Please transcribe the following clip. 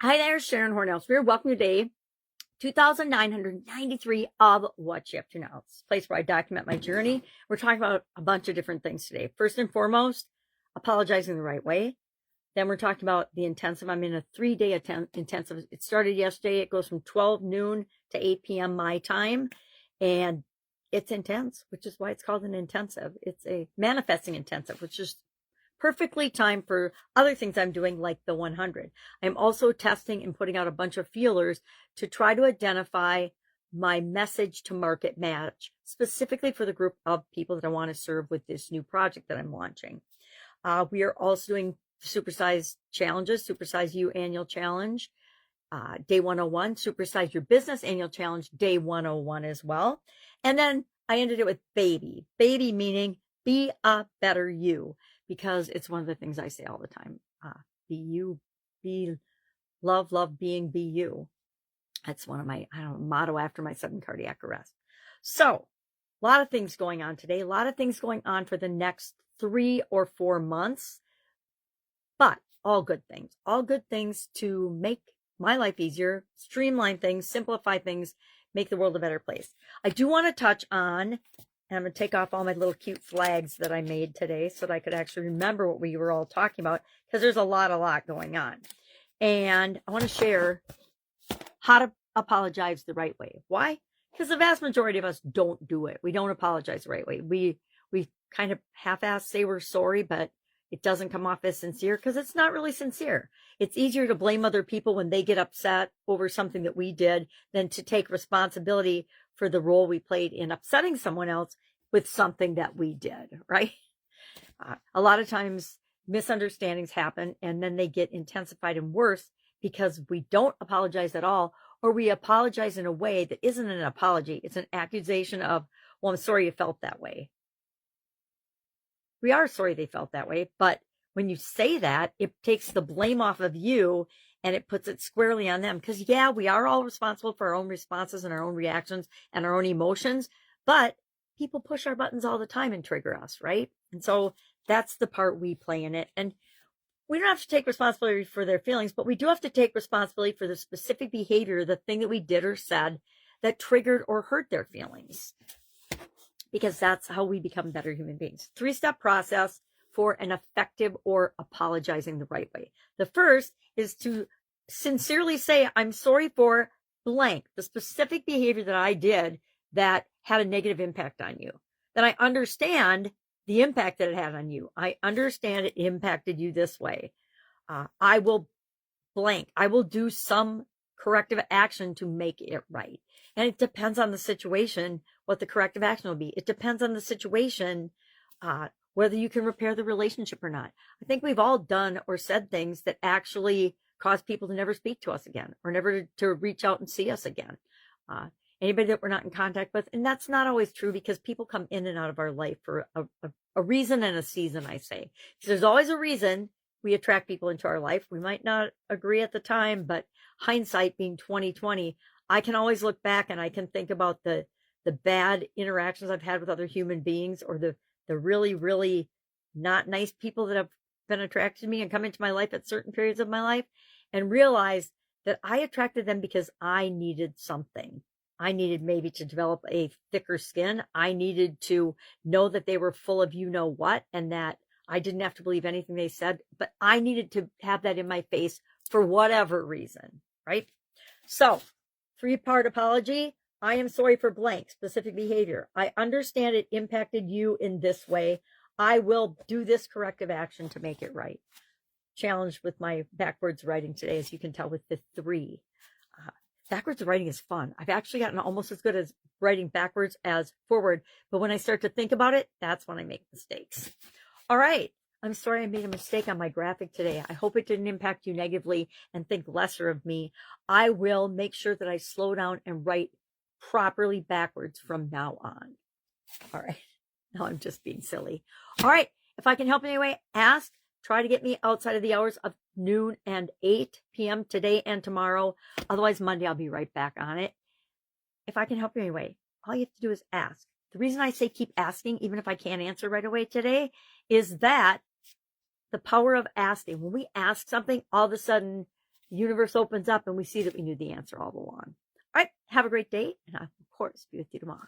Hi there, Sharon Horne-Ellstrom. Welcome to day 2,993 of What You Have to Know. It's a place where I document my journey. We're talking about a bunch of different things today. First and foremost, apologizing the right way. Then we're talking about the intensive. I'm in a 3-day intensive. It started yesterday. It goes from 12 noon to 8 p.m. my time. And it's intense, which is why it's called an intensive. It's a manifesting intensive, which is perfectly timed for other things I'm doing, like the 100. I'm also testing and putting out a bunch of feelers to try to identify my message to market match, specifically for the group of people that I want to serve with this new project that I'm launching. We are also doing Supersize challenges, Supersize You Annual Challenge, Day 101, Supersize Your Business Annual Challenge, Day 101 as well. And then I ended it with baby. Baby meaning be a better you, because it's one of the things I say all the time. Be you, be love, being, be you. That's one of my, motto after my sudden cardiac arrest. So a lot of things going on today, a lot of things going on for the next 3 or 4 months, but all good things to make my life easier, streamline things, simplify things, make the world a better place. I do want to touch on, and I'm going to take off all my little cute flags that I made today so that I could actually remember what we were all talking about, because there's a lot going on. And I want to share how to apologize the right way. Why? Because the vast majority of us don't do it. We don't apologize the right way. We kind of half-ass say we're sorry, but it doesn't come off as sincere because it's not really sincere. It's easier to blame other people when they get upset over something that we did than to take responsibility for the role we played in upsetting someone else with something that we did, right? A lot of times misunderstandings happen and then they get intensified and worse because we don't apologize at all, or we apologize in a way that isn't an apology. It's an accusation of, well, I'm sorry you felt that way. We are sorry they felt that way, but when you say that, it takes the blame off of you and it puts it squarely on them. Because yeah, we are all responsible for our own responses and our own reactions and our own emotions, but people push our buttons all the time and trigger us, right? And so that's the part we play in it. And we don't have to take responsibility for their feelings, but we do have to take responsibility for the specific behavior, the thing that we did or said that triggered or hurt their feelings, because that's how we become better human beings. 3-step process for an effective or apologizing the right way. The first is to sincerely say, I'm sorry for blank, the specific behavior that I did that had a negative impact on you. Then I understand the impact that it had on you. I understand it impacted you this way. I will blank. I will do some corrective action to make it right. And it depends on the situation what the corrective action will be. It depends on the situation whether you can repair the relationship or not. I think we've all done or said things that actually cause people to never speak to us again, or never to reach out and see us again. Anybody that we're not in contact with. And that's not always true, because people come in and out of our life for a reason and a season, I say. So there's always a reason we attract people into our life. We might not agree at the time, but hindsight being 2020, I can always look back and I can think about the bad interactions I've had with other human beings, or the really not nice people that have been attracted to me and come into my life at certain periods of my life, and realize that I attracted them because I needed something. I needed maybe to develop a thicker skin. I needed to know that they were full of you know what, and that I didn't have to believe anything they said, but I needed to have that in my face for whatever reason, right? So 3-part apology. I am sorry for blank, specific behavior. I understand it impacted you in this way. I will do this corrective action to make it right. Challenged with my backwards writing today, as you can tell with the 3. Backwards writing is fun. I've actually gotten almost as good as writing backwards as forward. But when I start to think about it, that's when I make mistakes. All right. I'm sorry I made a mistake on my graphic today. I hope it didn't impact you negatively and think lesser of me. I will make sure that I slow down and write properly backwards from now on. All right. Now I'm just being silly. All right. If I can help in any way, ask. Try to get me outside of the hours of noon and 8 p.m. today and tomorrow. Otherwise, Monday, I'll be right back on it. If I can help you anyway, all you have to do is ask. The reason I say keep asking, even if I can't answer right away today, is that the power of asking. When we ask something, all of a sudden the universe opens up and we see that we knew the answer all along. All right. Have a great day. And I'll, of course, be with you tomorrow.